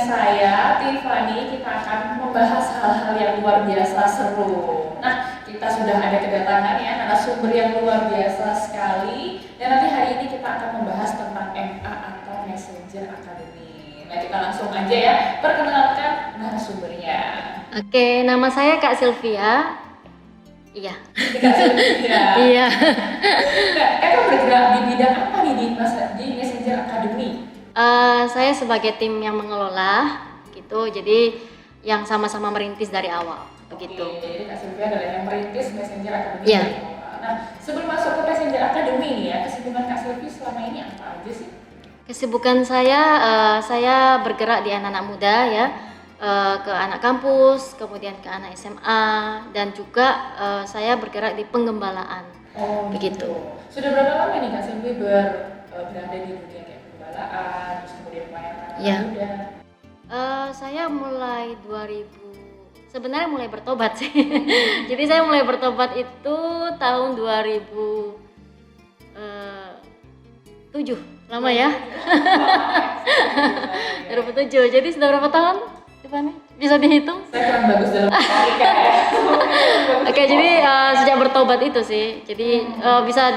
saya, Tiffany, kita akan membahas hal-hal yang luar biasa seru. Nah, kita sudah ada kedatangan ya, narasumber yang luar biasa sekali. Dan nanti hari ini kita akan membahas tentang MA atau Messenger Academy. Nah, kita langsung aja ya, perkenalkan narasumbernya. Oke, nama saya Kak Sylvia. Iya. Kak Sylvia. Iya. Nah, Kakak bergerak di bidang apa nih di Messenger Academy? Saya sebagai tim yang mengelola gitu, jadi yang sama-sama merintis dari awal, begitu. Oke, jadi Kak Sylvia adalah yang merintis Messenger Academy. Iya. Nah, sebelum masuk ke Messenger Academy nih ya, kesibukan Kak Sylvia selama ini apa aja sih? Kesibukan saya bergerak di anak-anak muda ya, ke anak kampus, kemudian ke anak SMA, dan juga saya bergerak di penggembalaan. Oh, begitu. Sudah berapa lama nih Kak Sylvia berada di dunia kayak penggembalaan, terus kemudian pelayanan Iya. anak muda? Saya mulai 2000, sebenarnya mulai bertobat sih. Jadi saya mulai bertobat itu tahun 2007, lama ya. 2007. Jadi sudah berapa tahun, Tiffany? Bisa dihitung? Saya kurang bagus dalam matematika ya. Oke, jadi sejak bertobat itu sih. Jadi bisa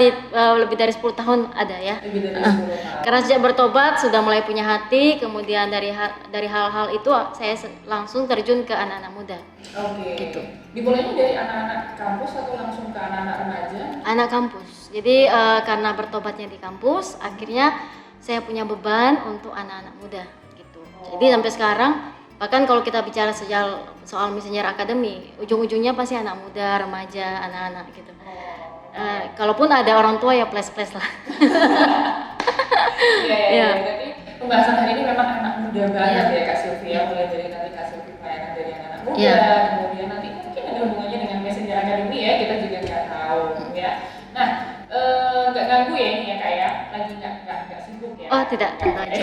lebih dari 10 tahun ada ya. Lebih dari 10 tahun. Karena sejak bertobat sudah mulai punya hati, kemudian dari hal-hal itu saya langsung terjun ke anak-anak muda. Oke. Gitu. Dimulainya dari anak-anak kampus atau langsung ke anak-anak remaja? Anak kampus. Jadi karena bertobatnya di kampus, akhirnya saya punya beban untuk anak-anak muda gitu. Jadi sampai sekarang, bahkan kalau kita bicara soal Messenger Academy, ujung-ujungnya pasti anak muda, remaja, anak-anak gitu. Kalaupun ada orang tua ya plus-plus lah. Iya. Tapi pembahasan hari ini memang anak muda banget ya Kak Sylvia. Mulai dari nanti Kak Sylvia pelayanan dari anak muda, kemudian nanti mungkin ada hubungannya dengan Messenger Academy ya, kita juga nggak tahu ya. Nah, nggak ganggu ya ini ya Kak ya, lagi nggak sibuk ya? Oh tidak, tentu aja.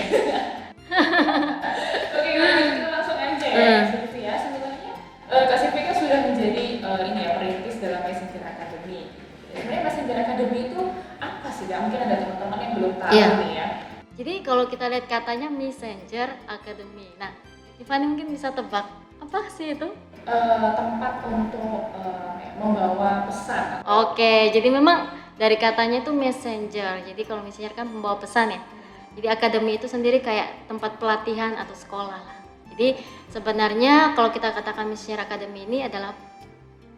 Oke, kalau gitu kita langsung aja ya Kak Sylvia. Sebenarnya Kak Sylvia kan sudah menjadi ini ya perintis dalam Messenger Academy. Sebenarnya Messenger Academy itu apa sih Kak? Mungkin ada teman-teman yang belum tahu nih ya. Jadi kalau kita lihat katanya Messenger Academy. Nah, Tiffany mungkin bisa tebak apa sih itu? Tempat untuk membawa pesan. Oke, jadi memang dari katanya itu messenger. Jadi kalau messenger kan membawa pesan ya. Jadi akademi itu sendiri kayak tempat pelatihan atau sekolah lah. Jadi sebenarnya kalau kita katakan Messenger Academy ini adalah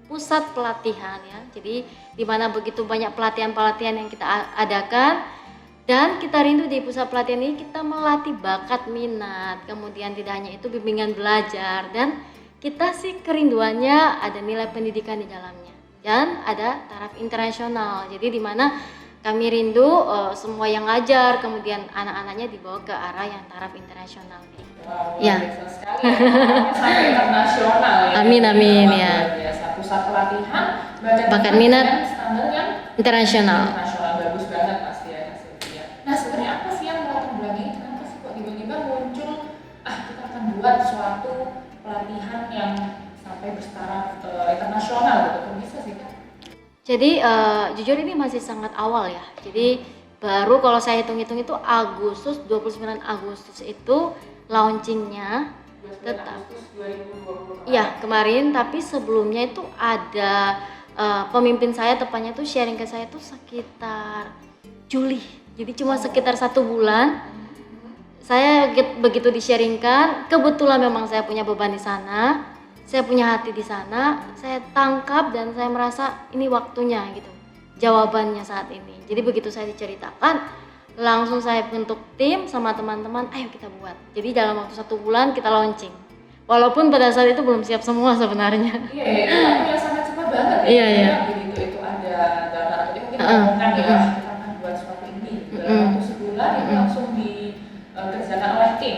pusat pelatihan ya. Jadi di mana begitu banyak pelatihan-pelatihan yang kita adakan, dan kita rindu di pusat pelatihan ini kita melatih bakat minat. Kemudian tidak hanya itu, bimbingan belajar, dan kita sih kerinduannya ada nilai pendidikan di dalamnya dan ada taraf internasional. Jadi di mana kami rindu semua yang ngajar, kemudian anak-anaknya dibawa ke arah yang taraf internasional. Wow, Ya. biasa sekali ya. Sampai internasional ya. Amin, ya. Biasa pusat pelatihan Bakat minat dan standar yang internasional. bagus banget pasti ya Kak Sylvia. Nah, sebenarnya apa sih yang melatar belakangi kenapa sih kok tiba-tiba muncul kita akan buat suatu pelatihan yang sampai bertaraf internasional gitu, kok bisa sih Kak? Jadi jujur ini masih sangat awal ya. Jadi baru kalau saya hitung-hitung itu 29 Agustus itu launchingnya. 29 Agustus 2020. Iya kemarin, tapi sebelumnya itu ada pemimpin saya, tepatnya tuh sharing ke saya tuh sekitar Juli. Jadi cuma sekitar 1 bulan. Saya begitu di-sharingkan, kebetulan memang saya punya beban di sana, saya punya hati di sana, saya tangkap dan saya merasa ini waktunya gitu, jawabannya saat ini. Jadi begitu saya diceritakan, langsung saya bentuk tim sama teman-teman, ayo kita buat. Jadi dalam waktu 1 bulan kita launching. Walaupun pada saat itu belum siap semua sebenarnya. Iya, itu waktu yang sangat cepat banget ya. Iya. Begitu itu ada dalam tanda kutip mungkin ngomongkan ya, kita akan buat sesuatu ini. Dalam waktu sebulan itu langsung dikerjakan oleh tim.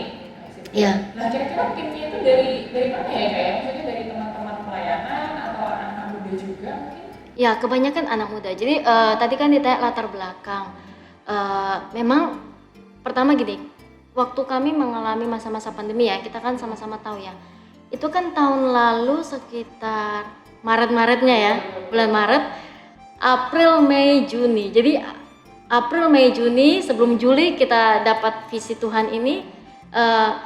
Iya. Nah, kira-kira timnya itu dari mana ya Kak ya? Maksudnya dari teman-teman pelayanan atau anak-anak muda juga mungkin? Ya, kebanyakan anak muda. Jadi tadi kan ditanya latar belakang. Memang pertama gini, waktu kami mengalami masa-masa pandemi ya, kita kan sama-sama tahu ya. Itu kan tahun lalu sekitar Maret-Maretnya ya, bulan Maret, April, Mei, Juni. Jadi April, Mei, Juni sebelum Juli kita dapat visi Tuhan ini,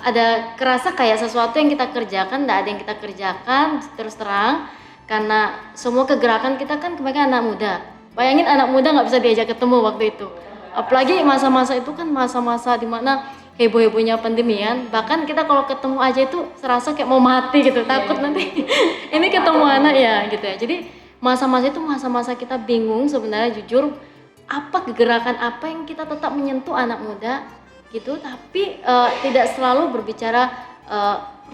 ada kerasa kayak sesuatu yang kita kerjakan, tidak ada yang kita kerjakan terus terang, karena semua kegerakan kita kan kebanyakan anak muda. Bayangin anak muda nggak bisa diajak ketemu waktu itu, apalagi masa-masa itu kan masa-masa dimana heboh-hebohnya pandemi kan. Bahkan kita kalau ketemu aja itu serasa kayak mau mati gitu, takut nanti ini ketemu anak ya gitu ya. Jadi masa-masa itu masa-masa kita bingung sebenarnya, jujur apa kegerakan apa yang kita tetap menyentuh anak muda gitu, tapi tidak selalu berbicara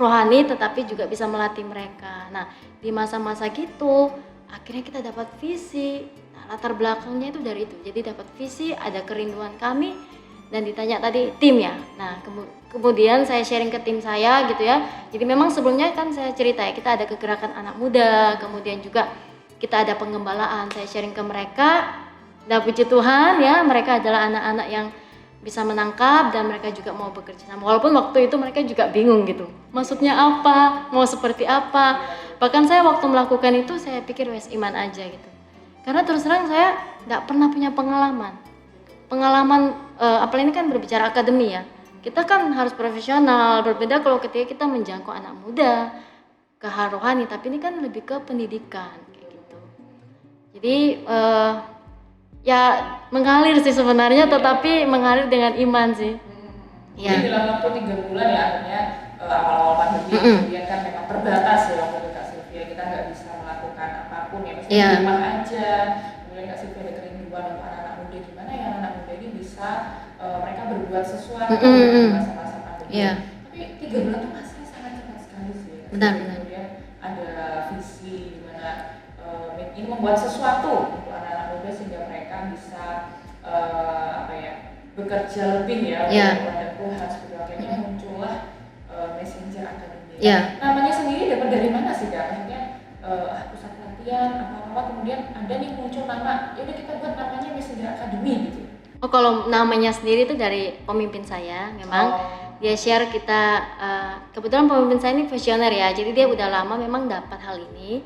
rohani, tetapi juga bisa melatih mereka. Nah di masa-masa gitu akhirnya kita dapat visi. Nah, latar belakangnya itu dari itu, jadi dapat visi, ada kerinduan kami, dan ditanya tadi tim ya. Nah kemudian saya sharing ke tim saya gitu ya. Jadi memang sebelumnya kan saya cerita ya, kita ada kegerakan anak muda, kemudian juga kita ada pengembalaan, saya sharing ke mereka. Dan puji Tuhan ya, mereka adalah anak-anak yang bisa menangkap dan mereka juga mau bekerja sama. Walaupun waktu itu mereka juga bingung gitu, maksudnya apa, mau seperti apa. Bahkan saya waktu melakukan itu saya pikir wes iman aja gitu. Karena terus terang saya nggak pernah punya pengalaman apalagi ini kan berbicara akademi ya. Kita kan harus profesional, berbeda kalau ketika kita menjangkau anak muda ke hal rohani, tapi ini kan lebih ke pendidikan kayak gitu. Jadi ya mengalir sih sebenarnya, tetapi mengalir dengan iman sih. Jadi dalam waktu 3 bulan ya, artinya awal-awal pandemi, kemudian kan memang terbatas ya waktu itu Kak Sylvia, kita nggak bisa melakukan apapun ya, mesti di rumah aja. Kemudian Kak Sylvia ada kerinduan untuk anak-anak muda, gimana ya anak muda ini bisa mereka berbuat sesuatu di masa-masa pandemi. Tapi 3 bulan itu masih sangat cepat sekali sih. Benar. Kemudian ada visi dimana ini membuat sesuatu untuk anak-anak muda sehingga mereka bisa bekerja lebih ya kepada Tuhan. Seperti akhirnya muncullah Messenger Academy. Namanya sendiri dapat dari mana sih Kak? Maksudnya pusat pelatihan apa-apa, kemudian ada nih muncul nama, yaudah kita buat namanya Messenger Academy gitu. Oh kalau namanya sendiri itu dari pemimpin saya, memang dia share kita, kebetulan pemimpin saya ini visioner ya, jadi dia udah lama memang dapat hal ini,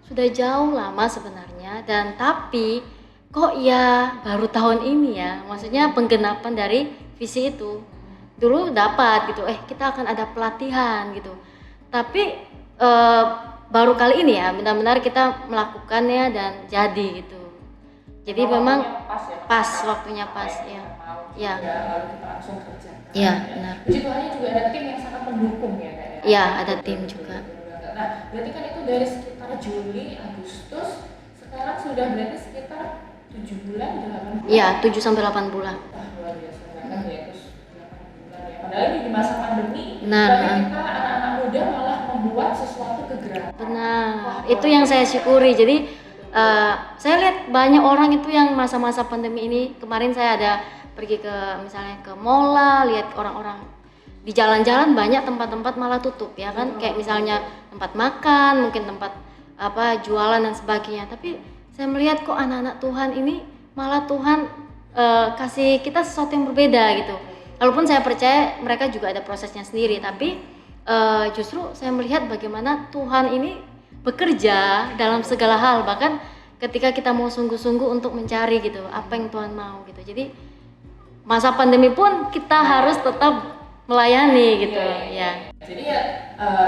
sudah jauh lama sebenarnya, dan tapi kok ya baru tahun ini ya, maksudnya penggenapan dari visi itu. Dulu dapat gitu, kita akan ada pelatihan gitu, tapi baru kali ini ya benar-benar kita melakukannya dan jadi gitu. Jadi memang waktunya pas ya. Ya. Lalu kita langsung kerja. Iya, benar. Puji Tuhannya juga ada tim yang sangat mendukung ya Kak ya. Iya, ada tim juga. Nah, berarti kan itu dari sekitar Juli, Agustus, sekarang sudah berarti sekitar 7 bulan, 8 bulan? Iya, 7 sampai 8 bulan. Luar biasa banget ya, terus 8 bulan ya. Padahal di masa pandemi, Benar. tapi kita anak-anak muda malah membuat sesuatu kegerakan. Benar, itu yang saya syukuri. Jadi saya lihat banyak orang itu yang masa-masa pandemi ini, kemarin saya ada pergi ke misalnya ke mall, lihat orang-orang di jalan-jalan banyak tempat-tempat malah tutup ya kan, kayak misalnya tempat makan, mungkin tempat jualan dan sebagainya. Tapi saya melihat kok anak-anak Tuhan ini malah Tuhan kasih kita sesuatu yang berbeda gitu. Walaupun saya percaya mereka juga ada prosesnya sendiri, tapi justru saya melihat bagaimana Tuhan ini bekerja dalam segala hal, bahkan ketika kita mau sungguh-sungguh untuk mencari gitu apa yang Tuhan mau gitu. Jadi masa pandemi pun kita harus tetap melayani gitu ya. Jadi ya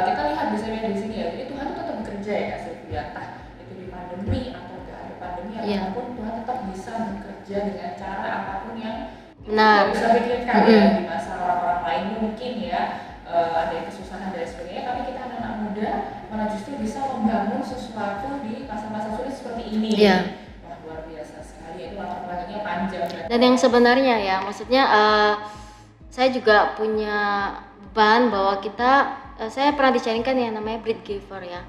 kita lihat di sini ya, jadi Tuhan tetap bekerja ya Kak Sylvia, entah itu di pandemi atau gak ada pandemi apapun, Tuhan tetap bisa bekerja dengan cara apapun yang kita bisa pikirkan ya. Di masa orang-orang lain mungkin ya ada kesusahan dan sebagainya, tapi kita anak-anak muda malah justru bisa membangun sesuatu di masa-masa sulit seperti ini. Wah, luar biasa sekali, itu latar belakangnya panjang. Dan yang sebenarnya ya, maksudnya saya juga punya beban bahwa saya pernah dicaringkan yang namanya bread giver ya,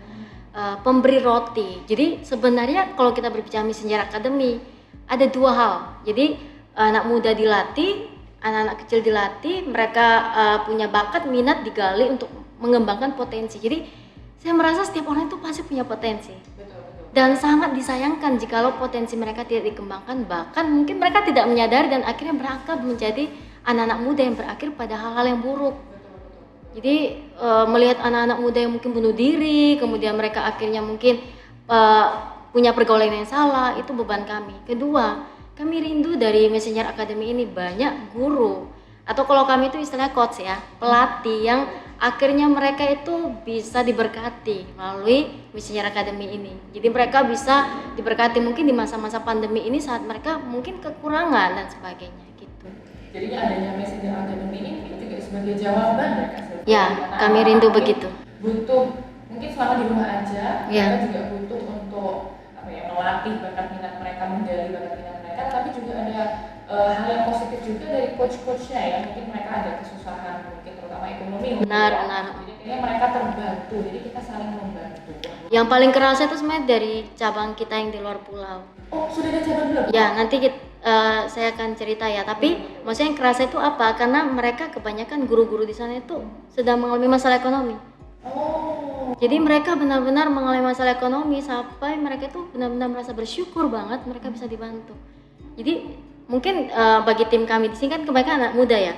pemberi roti. Jadi sebenarnya kalau kita berbicara Messenger Academy ada 2 hal. Jadi anak muda dilatih, anak-anak kecil dilatih, mereka punya bakat, minat digali untuk mengembangkan potensi. Jadi saya merasa setiap orang itu pasti punya potensi. Dan sangat disayangkan jikalau potensi mereka tidak dikembangkan, bahkan mungkin mereka tidak menyadari dan akhirnya berangkat menjadi anak-anak muda yang berakhir pada hal-hal yang buruk. Jadi melihat anak-anak muda yang mungkin bunuh diri, kemudian mereka akhirnya mungkin punya pergaulan yang salah, itu beban kami. Kedua, kami rindu dari Messenger Academy ini banyak guru atau kalau kami itu istilahnya coach ya, pelatih yang akhirnya mereka itu bisa diberkati melalui Messenger Academy ini. Jadi mereka bisa diberkati mungkin di masa-masa pandemi ini saat mereka mungkin kekurangan dan sebagainya gitu. Jadi adanya Messenger Academy ini juga sebagai jawaban ya Kak Sylvia? Ya, kami rindu begitu. Butuh, mungkin selama di rumah aja, Ya. kita juga butuh untuk melatih bakat minat mereka, menggali bakat minat mereka, tapi juga ada hal yang positif juga dari coach-coachnya ya, mungkin mereka ada kesusahan, mungkin terutama ekonomi. Benar. Jadi kayaknya mereka terbantu, jadi kita saling membantu. Yang paling kerasa itu sebenarnya dari cabang kita yang di luar pulau. Oh, sudah ada cabang belum? Ya, nanti saya akan cerita ya. Tapi maksudnya yang kerasa itu apa? Karena mereka kebanyakan guru-guru di sana itu sedang mengalami masalah ekonomi. Oh. Jadi mereka benar-benar mengalami masalah ekonomi sampai mereka itu benar-benar merasa bersyukur banget mereka bisa dibantu. Jadi mungkin bagi tim kami di sini kan kebanyakan anak muda ya.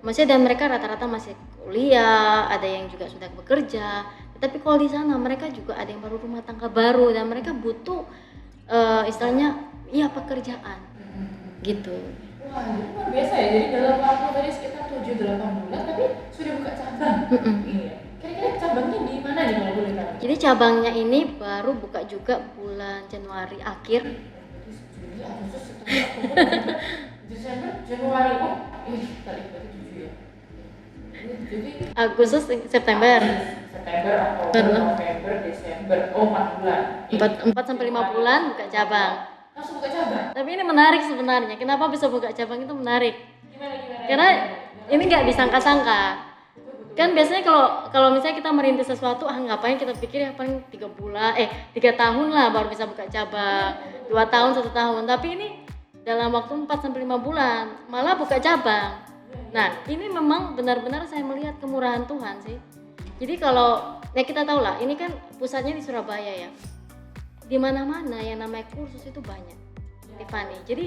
Maksudnya dan mereka rata-rata masih kuliah, ada yang juga sudah bekerja. Tapi kalau di sana mereka juga ada yang baru rumah tangga baru dan mereka butuh istilahnya pekerjaan gitu. Wah, itu luar biasa ya. Jadi dalam waktu tadi sekitar 7-8 bulan tapi sudah buka cabang. Iya. Kira-kira cabangnya di mana nih kalau boleh tahu? Jadi cabangnya ini baru buka juga bulan Januari akhir. Juli, Agustus, September, Oktober, Desember, Januari. Oh, tadi berarti 7 ya. Jadi Agustus, September. September, Oktober, November, Desember. Oh, 4 bulan. 4 sampai 5 bulan buka cabang. Langsung buka cabang. Tapi ini menarik sebenarnya. Kenapa bisa buka cabang itu menarik? Gimana? Karena ini nggak disangka-sangka. Kan biasanya kalau misalnya kita merintis sesuatu, ngapain kita pikir ya paling 3 tahun lah baru bisa buka cabang, 2 tahun, 1 tahun. Tapi ini dalam waktu 4 sampai 5 bulan malah buka cabang. Nah, ini memang benar-benar saya melihat kemurahan Tuhan sih. Jadi kalau kita tahu lah, ini kan pusatnya di Surabaya ya. Di mana-mana yang namanya kursus itu banyak, Tiffany. Jadi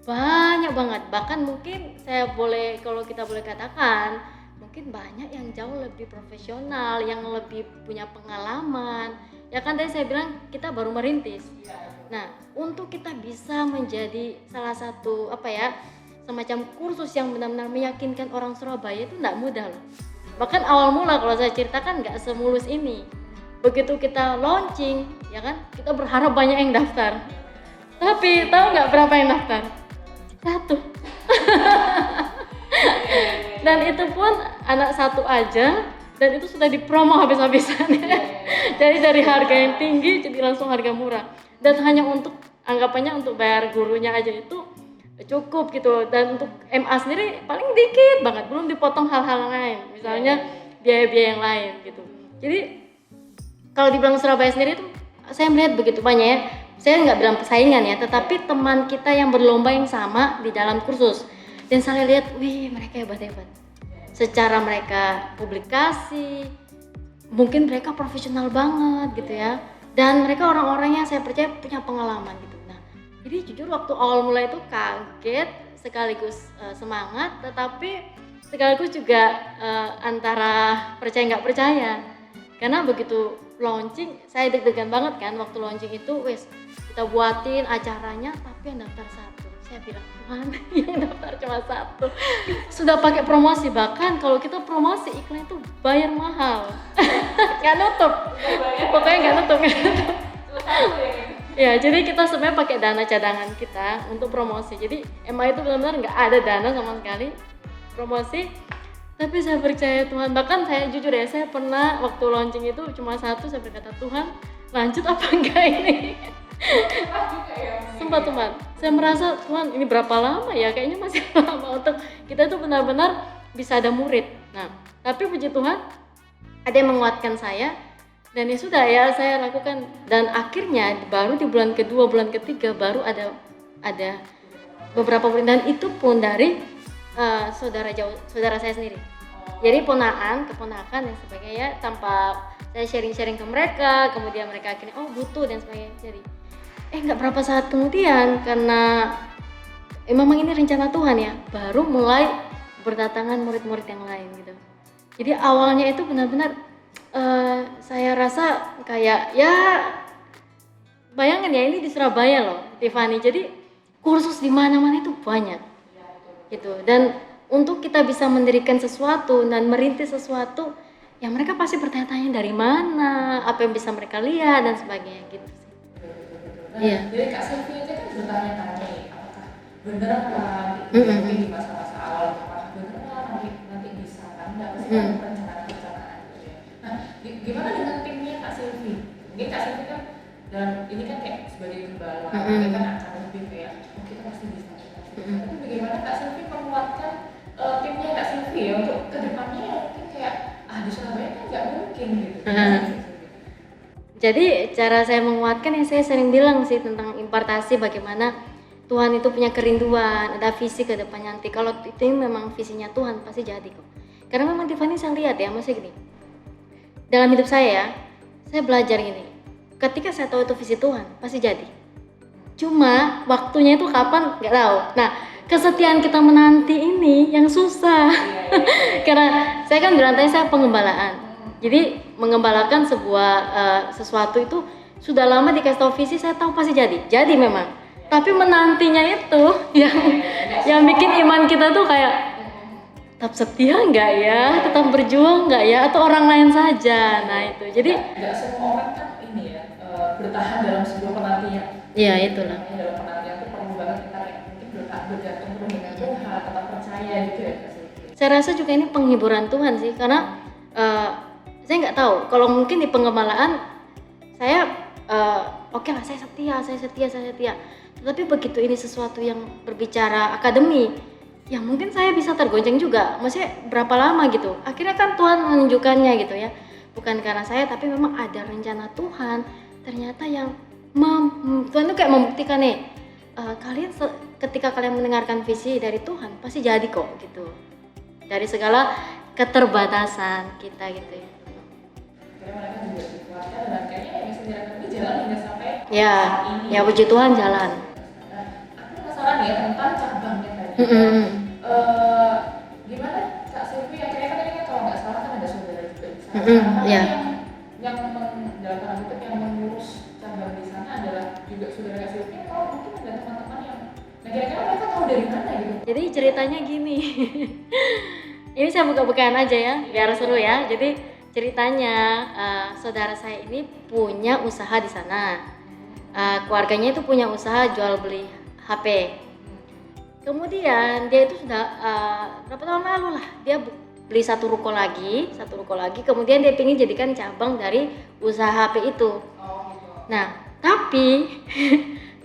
banyak banget. Bahkan mungkin kalau kita boleh katakan mungkin banyak yang jauh lebih profesional, yang lebih punya pengalaman. Ya kan tadi saya bilang kita baru merintis. Nah, untuk kita bisa menjadi salah satu semacam kursus yang benar-benar meyakinkan orang Surabaya itu enggak mudah loh. Bahkan awal mula kalau saya ceritakan enggak semulus ini. Begitu kita launching, ya kan, kita berharap banyak yang daftar. Tapi tahu nggak berapa yang daftar? 1. Dan itu pun anak 1 aja, dan itu sudah dipromo habis-habisan. Jadi dari harga yang tinggi jadi langsung harga murah. Dan hanya anggapannya untuk bayar gurunya aja itu cukup gitu. Dan untuk MA sendiri paling dikit banget, belum dipotong hal-hal lain, misalnya biaya-biaya yang lain gitu. Jadi kalau dibilang Surabaya sendiri itu saya melihat begitu banyak ya. Saya nggak bilang persaingan ya, tetapi teman kita yang berlomba yang sama di dalam kursus. Dan saya lihat, mereka hebat-hebat. Secara mereka publikasi, mungkin mereka profesional banget gitu ya. Dan mereka orang-orang yang saya percaya punya pengalaman gitu. Nah, jadi jujur waktu awal mulai itu kaget, sekaligus semangat, tetapi sekaligus juga antara percaya nggak percaya. Karena begitu launching, saya deg-degan banget kan waktu launching itu, kita buatin acaranya tapi yang daftar 1. Saya bilang, Tuhan, yang daftar cuma 1. Sudah pakai promosi, bahkan kalau kita promosi iklan itu bayar mahal. Nggak nutup. Pokoknya nggak nutup. Ya, jadi kita sebenarnya pakai dana cadangan kita untuk promosi. Jadi emang itu benar-benar nggak ada dana sama sekali promosi. Tapi saya percaya Tuhan, bahkan saya jujur ya, saya pernah waktu launching itu cuma 1, saya berkata, Tuhan lanjut apa enggak ini? Sempat. Saya merasa Tuhan ini berapa lama ya, kayaknya masih lama untuk kita itu benar-benar bisa ada murid. Nah, tapi puji Tuhan ada yang menguatkan saya, dan ya sudah ya saya lakukan. Dan akhirnya baru di bulan kedua, bulan ketiga baru ada beberapa murid, dan itu pun dari saudara saya sendiri. Jadi keponakan dan sebagainya, tanpa saya sharing ke mereka, kemudian mereka akhirnya butuh dan sebagainya. Jadi nggak berapa saat kemudian, karena memang ini rencana Tuhan ya, baru mulai berdatangan murid-murid yang lain gitu. Jadi awalnya itu benar-benar saya rasa kayak bayangin ya, ini di Surabaya loh Tiffany, jadi kursus di mana-mana itu banyak gitu. Dan untuk kita bisa mendirikan sesuatu dan merintis sesuatu, ya mereka pasti bertanya-tanya dari mana, apa yang bisa mereka lihat dan sebagainya gitu sih. Nah, Iya. dari Kak Silvi aja kan bertanya-tanya nih, apakah bener kan mungkin di masa-masa awal apakah bener kan nanti bisa kan nggak pasti kan perencanaan gitu ya. Nah, gimana dengan timnya Kak Silvi? Mungkin Kak Silvi kan dan ini kan kayak sebagai gembala, dia kan akan lebih kayak oh kita pasti bisa. Tapi bagaimana Kak Silvi menguatkan timnya Kak Silvi ya untuk kedepannya mungkin kayak di Surabaya kan nggak mungkin gitu. Jadi cara saya menguatkan yang saya sering bilang sih tentang impartasi, bagaimana Tuhan itu punya kerinduan, ada visi ke depannya nanti. Kalau itu memang visinya Tuhan pasti jadi kok. Karena memang Tiffany saya lihat ya, maksudnya gini. Dalam hidup saya belajar gini. Ketika saya tahu itu visi Tuhan, pasti jadi. Cuma waktunya itu kapan nggak tahu. Nah, kesetiaan kita menanti ini yang susah. Karena saya kan bilang tadi saya pengembalaan. Jadi mengembalakan sebuah sesuatu itu sudah lama dikasih tahu visi, saya tahu pasti jadi. Jadi memang. Tapi menantinya itu yang bikin iman kita tuh kayak tetap setia nggak ya, tetap berjuang nggak ya, atau orang lain saja. Nah itu. Jadi nggak semua orang kan ini ya bertahan dalam sebuah penantian. Iya itulah. Dalam penantian itu perlu banget kita mungkin bergantung penuh dengan Tuhan, tetap percaya gitu ya. Saya rasa juga ini penghiburan Tuhan sih, karena saya nggak tahu kalau mungkin di pengembalaan saya oke lah saya setia. Tetapi begitu ini sesuatu yang berbicara akademi, ya mungkin saya bisa tergoncang juga. Maksudnya berapa lama gitu. Akhirnya kan Tuhan menunjukkannya gitu ya. Bukan karena saya, tapi memang ada rencana Tuhan. Ternyata yang Tuhan itu kayak membuktikan nih, kalian ketika kalian mendengarkan visi dari Tuhan pasti jadi kok gitu. Dari segala keterbatasan kita gitu ya. Karena mereka juga dikuatkan dan kayaknya yang bisa dilakukan ini jalan hingga sampai Ya, ini. ya puji Tuhan jalan. Aku penasaran ya tentang cabangnya tadi. Gimana Kak Silvi akhirnya kan ini kan kalau nggak salah kan ada saudara juga di sana. Iya. Yang dalam tanda kutip yang mengurus cabang di sana adalah juga saudara Kak Silvi. Kalau mungkin ada teman-teman yang, nah kira-kira mereka tahu dari mana gitu? Jadi ceritanya gini. Ini saya buka-bukaan aja ya, biar seru ya. Jadi ceritanya saudara saya ini punya usaha di sana. Keluarganya itu punya usaha jual beli HP. Kemudian dia itu sudah berapa tahun lalu lah dia beli satu ruko lagi. Kemudian dia ingin jadikan cabang dari usaha HP itu. Nah, tapi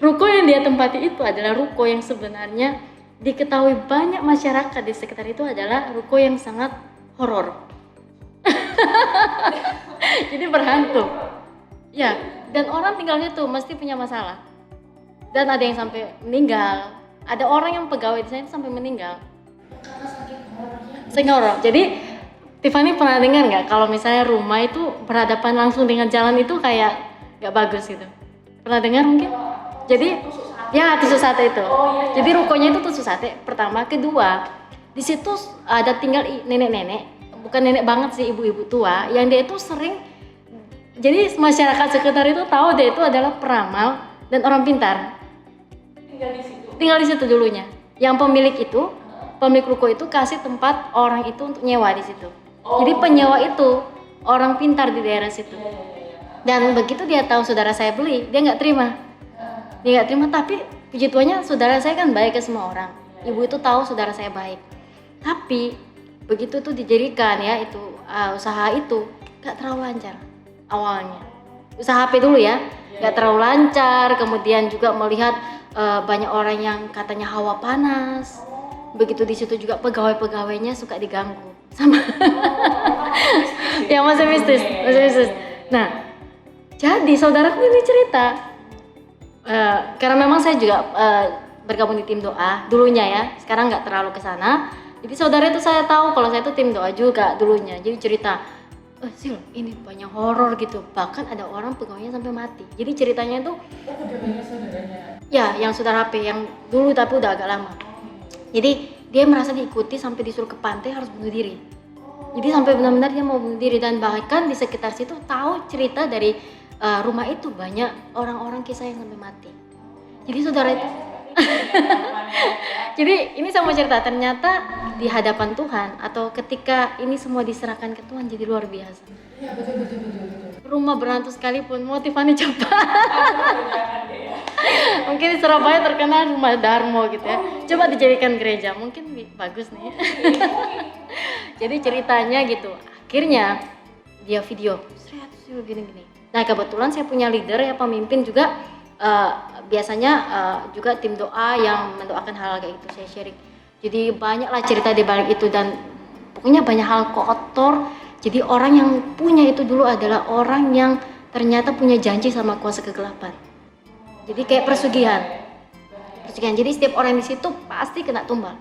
ruko yang dia tempati itu adalah ruko yang sebenarnya diketahui banyak masyarakat di sekitar itu adalah ruko yang sangat horor. Jadi berhantu. Ya, dan orang tinggalnya tuh mesti punya masalah. Dan ada yang sampai meninggal. Ada orang yang pegawai di sana itu sampai meninggal. Karena saking horornya. Saking horor. Jadi Tiffany pernah dengar nggak kalau misalnya rumah itu berhadapan langsung dengan jalan itu kayak nggak bagus gitu? Pernah dengar mungkin? Jadi ya tusuk sate itu. Jadi rukonya itu tusuk sate. Pertama, kedua di situ ada tinggal nenek-nenek, bukan nenek banget sih, ibu-ibu tua yang dia itu sering, jadi masyarakat sekitar itu tahu dia itu adalah peramal dan orang pintar. Tinggal di situ dulunya. Yang pemilik ruko itu kasih tempat orang itu untuk nyewa di situ. Jadi penyewa itu orang pintar di daerah situ. Dan begitu dia tahu saudara saya beli, dia nggak terima. Tapi puji Tuhannya saudara saya kan baik ke semua orang. Ibu itu tahu saudara saya baik. Tapi begitu tuh dijadikan ya itu usaha itu nggak terlalu lancar awalnya. Usaha HP dulu ya, nggak terlalu lancar. Kemudian juga melihat banyak orang yang katanya hawa panas. Begitu di situ juga pegawai-pegawainya suka diganggu sama ya masih mistis. Nah, jadi saudaraku ini cerita karena memang saya juga bergabung di tim doa dulunya ya, sekarang nggak terlalu ke sana. Jadi saudara itu saya tahu kalau saya itu tim doa juga dulunya. Jadi cerita, Sil, ini banyak horor gitu. Bahkan ada orang pegawainya sampai mati. Jadi ceritanya itu saudaranya. Ya, yang saudara HP yang dulu tapi udah agak lama. Jadi dia merasa diikuti sampai disuruh ke pantai harus bunuh diri. Jadi sampai benar-benar dia mau bunuh diri, dan bahkan di sekitar situ tahu cerita dari rumah itu banyak orang-orang kisah yang sampai mati. Jadi saudara itu Jadi ini saya mau cerita, ternyata di hadapan Tuhan atau ketika ini semua diserahkan ke Tuhan jadi luar biasa. Iya, betul. Rumah berhantu sekalipun mau Tiffany coba. Jangan deh ya. Mungkin di Surabaya terkenal rumah Darmo gitu ya. Coba dijadikan gereja, mungkin bagus nih. Jadi ceritanya gitu. Akhirnya dia video, gini-gini. Nah kebetulan saya punya leader ya, pemimpin juga. Biasanya juga tim doa yang mendoakan hal kayak gitu saya sharing. Jadi banyaklah cerita di balik itu dan pokoknya banyak hal kotor. Jadi orang yang punya itu dulu adalah orang yang ternyata punya janji sama kuasa kegelapan. Jadi kayak persugihan. Jadi setiap orang di situ pasti kena tumbal.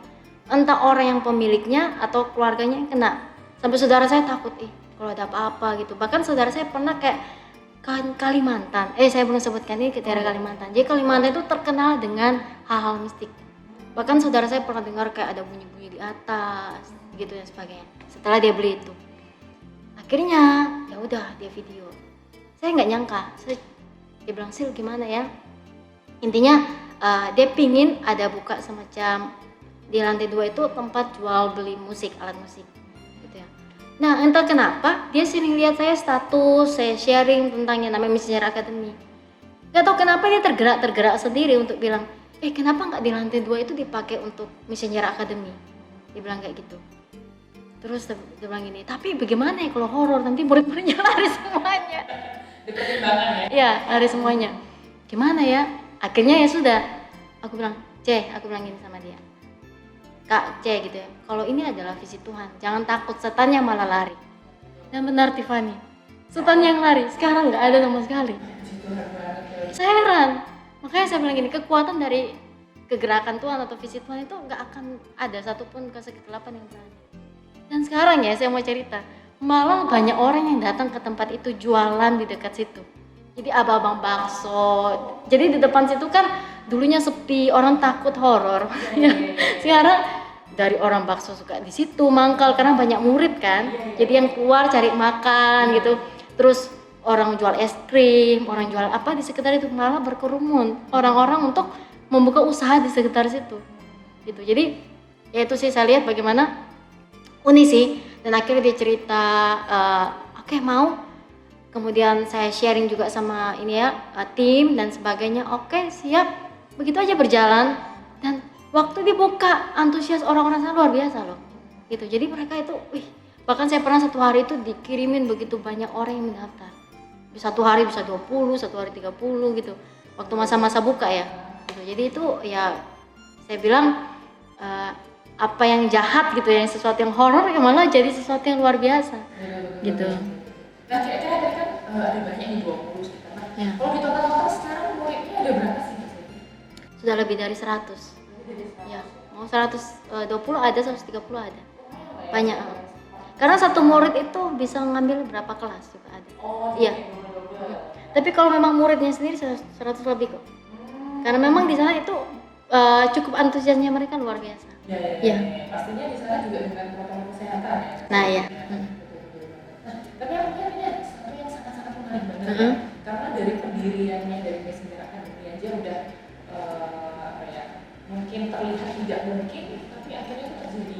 Entah orang yang pemiliknya atau keluarganya yang kena. Sampai saudara saya takut kalau ada apa-apa gitu. Bahkan saudara saya pernah kayak Kalimantan, saya belum sebutkan ini ke daerah Kalimantan. Jadi Kalimantan itu terkenal dengan hal-hal mistik. Bahkan saudara saya pernah dengar kayak ada bunyi-bunyi di atas, gitu dan sebagainya. Setelah dia beli itu, akhirnya ya udah dia video. Saya nggak nyangka, dia bilang Sil gimana ya? Intinya dia pingin ada buka semacam di lantai 2 itu tempat jual beli musik, alat musik. Nah entah kenapa dia sering lihat saya status, saya sharing tentang yang namanya Messenger Academy. Gak tau kenapa dia tergerak sendiri untuk bilang, kenapa nggak di lantai 2 itu dipakai untuk Messenger Academy? Dia bilang kayak gitu. Terus dia bilang gini, tapi bagaimana ya kalau horor nanti murid-muridnya lari semuanya. Dipertimbangkan ya? Iya lari semuanya. Gimana ya? Akhirnya ya sudah. Aku bilang, aku bilang gini sama dia. Kak C gitu ya, kalau ini adalah visi Tuhan, jangan takut setannya malah lari. Dan benar Tiffany, setan yang lari sekarang nggak ada sama sekali. Saya heran, makanya saya bilang gini, kekuatan dari kegerakan Tuhan atau visi Tuhan itu nggak akan ada satupun kuasa kegelapan yang berani. Dan sekarang ya saya mau cerita, malah banyak orang yang datang ke tempat itu jualan di dekat situ. Jadi abang-abang bakso, jadi di depan situ kan dulunya sepi, orang takut horor. Sekarang dari orang bakso suka di situ mangkal karena banyak murid kan. Jadi yang keluar cari makan gitu. Terus orang jual es krim, orang jual apa di sekitar itu malah berkerumun orang-orang untuk membuka usaha di sekitar situ. Gitu. Jadi ya itu sih saya lihat bagaimana unik sih. Dan akhirnya dia cerita, oke, mau. Kemudian saya sharing juga sama ini ya tim dan sebagainya. Oke, siap. Begitu aja berjalan dan waktu dibuka antusias orang-orang sana luar biasa loh. Gitu. Jadi mereka itu, bahkan saya pernah satu hari itu dikirimin begitu banyak orang yang mendaftar. Satu hari bisa 20, satu hari 30 gitu. Waktu masa-masa buka ya. Gitu. Jadi itu ya saya bilang apa yang jahat gitu ya, yang sesuatu yang horor ya malah jadi sesuatu yang luar biasa. Gitu. Nah kira-kira tadi kan ada banyak nih 20 sekitar. Nah, Ya. kalau di total sekarang muridnya ada berapa sih? Sudah lebih dari 100. Ya, mau 120 ada, 130 ada. Banyak. Karena satu murid itu bisa ngambil berapa kelas juga ada. Iya. Tapi kalau memang muridnya sendiri 100 lebih kok. Karena memang di sana itu cukup antusiasnya mereka luar biasa. Ya. Pastinya di sana juga dengan protokol kesehatan ya. Nah, ya. Nah, tapi aku lihat ini satu yang sangat-sangat menarik banget. Karena dari pendiriannya dari Messenger Academy aja udah mungkin terlihat tidak mungkin, tapi akhirnya itu terjadi.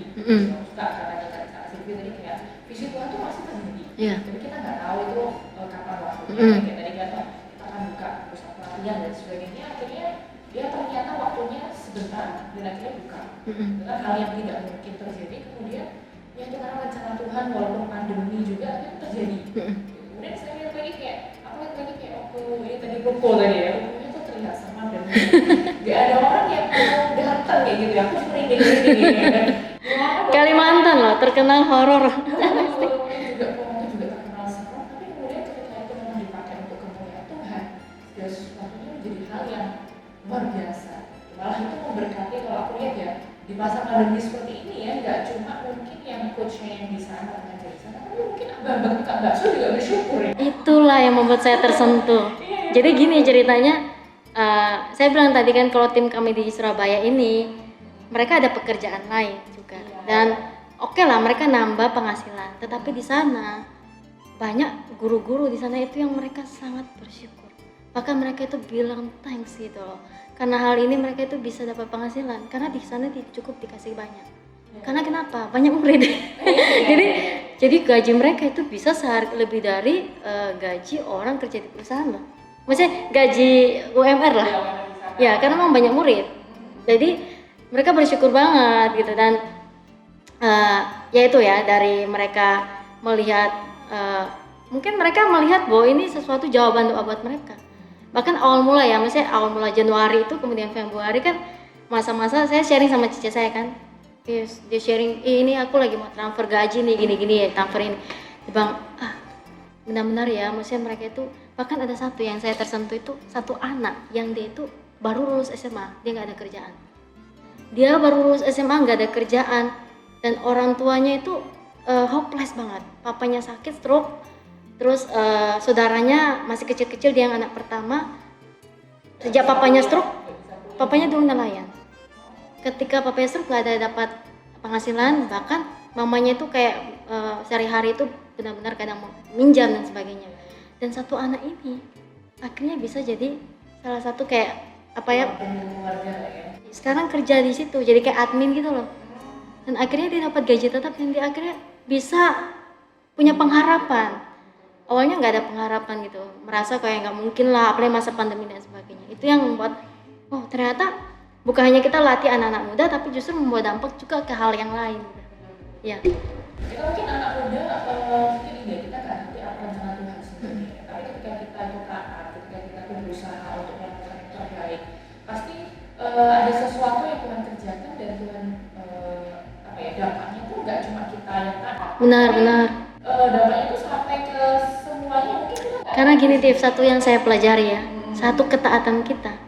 Suka katanya kan Kak Silvi tadi kayak visi Tuhan tuh masih terjadi. Tapi kita nggak tahu itu kapan waktunya. Kayak tadi kan kita akan buka pusat pelatihan dan sebagainya. Akhirnya dia ternyata waktunya sebentar dan akhirnya buka. Dengan hal yang tidak mungkin terjadi, kemudian ya itu karena rencana Tuhan walaupun pandemi juga itu terjadi. Kemudian saya lihat lagi kayak waktu ini tadi ruko tadi ya, rukonya tuh terlihat sama dan gak ada orang yang mau datang kayak gitu ya. Aku cuma merinding ya kan. Kalimantan loh, terkenal horor. juga terkenal serem, tapi kemudian ketika itu memang dipakai untuk kemuliaan Tuhan, segala sesuatunya menjadi hal yang luar biasa. Malah itu memberkati kalau aku lihat ya di masa pandemi seperti ini ya, nggak cuma mungkin yang coachnya yang di sana mengajar di sana, tapi mungkin abang-abang tukang bakso juga bersyukur ya. Itulah yang membuat saya tersentuh. Jadi gini ceritanya, saya bilang tadi kan kalau tim kami di Surabaya ini, mereka ada pekerjaan lain juga. Dan oke lah mereka nambah penghasilan, tetapi di sana banyak guru-guru di sana itu yang mereka sangat bersyukur. bahkan mereka itu bilang thanks gitu loh. Karena hal ini mereka itu bisa dapat penghasilan karena di sana cukup dikasih banyak. Karena kenapa? Banyak murid. jadi gaji mereka itu bisa sehari lebih dari gaji orang kerja di perusahaan loh. Maksudnya gaji UMR lah. Ya, karena memang banyak murid. Jadi mereka bersyukur banget gitu. Dan ya itu ya, dari mereka melihat mungkin mereka melihat bahwa ini sesuatu jawaban doa buat mereka. Bahkan awal mula ya, maksudnya awal mula Januari itu kemudian Februari kan masa-masa saya sharing sama cici saya kan. Yes, dia sharing, ini aku lagi mau transfer gaji nih, gini-gini ya, transfer ini. Bang, benar-benar ya, maksudnya mereka itu, bahkan ada satu yang saya tersentuh itu, satu anak yang dia itu baru lulus SMA, dia nggak ada kerjaan. Dia baru lulus SMA nggak ada kerjaan, dan orang tuanya itu hopeless banget. Papanya sakit stroke, terus saudaranya masih kecil-kecil, dia yang anak pertama. Sejak papanya stroke, papanya dulu nelayan. Ketika papanya stroke nggak ada dapat penghasilan, bahkan mamanya itu kayak sehari-hari itu benar-benar kadang mau minjam dan sebagainya. Dan satu anak ini akhirnya bisa jadi salah satu kayak apa ya? Sekarang kerja di situ, jadi kayak admin gitu loh. Dan akhirnya dia dapat gaji tetap dan dia akhirnya bisa punya pengharapan. Awalnya nggak ada pengharapan gitu, merasa kayak nggak mungkin lah, apalagi masa pandemi dan sebagainya. Itu yang membuat, oh ternyata bukan hanya kita latih anak-anak muda, tapi justru membawa dampak juga ke hal yang lain. Ya. Kita mungkin anak muda, mungkin ini kita nggak ngerti apa rencana Tuhan sebenarnya. Tapi ketika kita itu taat, ketika kita itu berusaha untuk melakukan yang terbaik, pasti ada sesuatu yang Tuhan kerjakan dan Tuhan dampaknya itu nggak cuma kita yang taat. Benar. Dampaknya itu sampai ke semuanya mungkin kita nggak. Karena gini Tiff, satu yang saya pelajari ya, satu ketaatan kita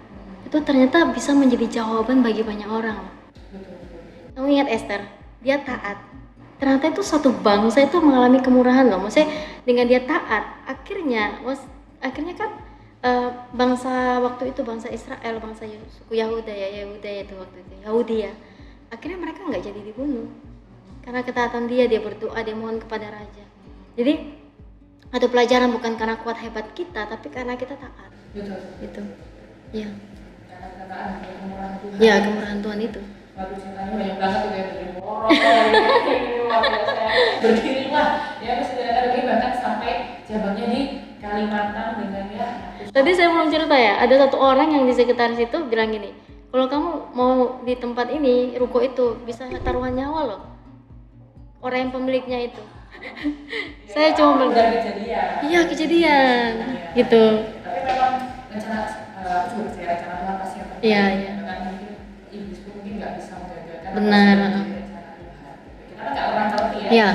itu ternyata bisa menjadi jawaban bagi banyak orang. Kamu ingat Esther, dia taat. Ternyata itu satu bangsa itu mengalami kemurahan loh. Maksudnya dengan dia taat, akhirnya kan bangsa waktu itu, bangsa Israel, bangsa suku Yahuda itu waktu itu, Yahudi ya. Akhirnya mereka nggak jadi dibunuh karena ketaatan dia berdoa, dia mohon kepada raja. Jadi ada pelajaran bukan karena kuat hebat kita, tapi karena kita taat. Itu, ya. Ya, kemurahan Tuhan itu. Waduh, ceritanya banyak banget tuh kayak berdiri morong, berdirilah ya, terus ada bahkan sampai jabatnya di Kalimantan dengan ya. Tadi saya belum cerita ya, ada satu orang yang di sekitar situ bilang gini, kalau kamu mau di tempat ini, ruko itu bisa taruhan nyawa loh, orang yang pemiliknya itu. Saya cuma bilang, iya kejadian, gitu. Tapi memang rencana, aku juga percaya rencana Tuhan pasti yang terbaik. Iya. Dengan iblis pun mungkin nggak bisa menggagalkan. Benar. Kita kan nggak orang ngerti ya. Iya.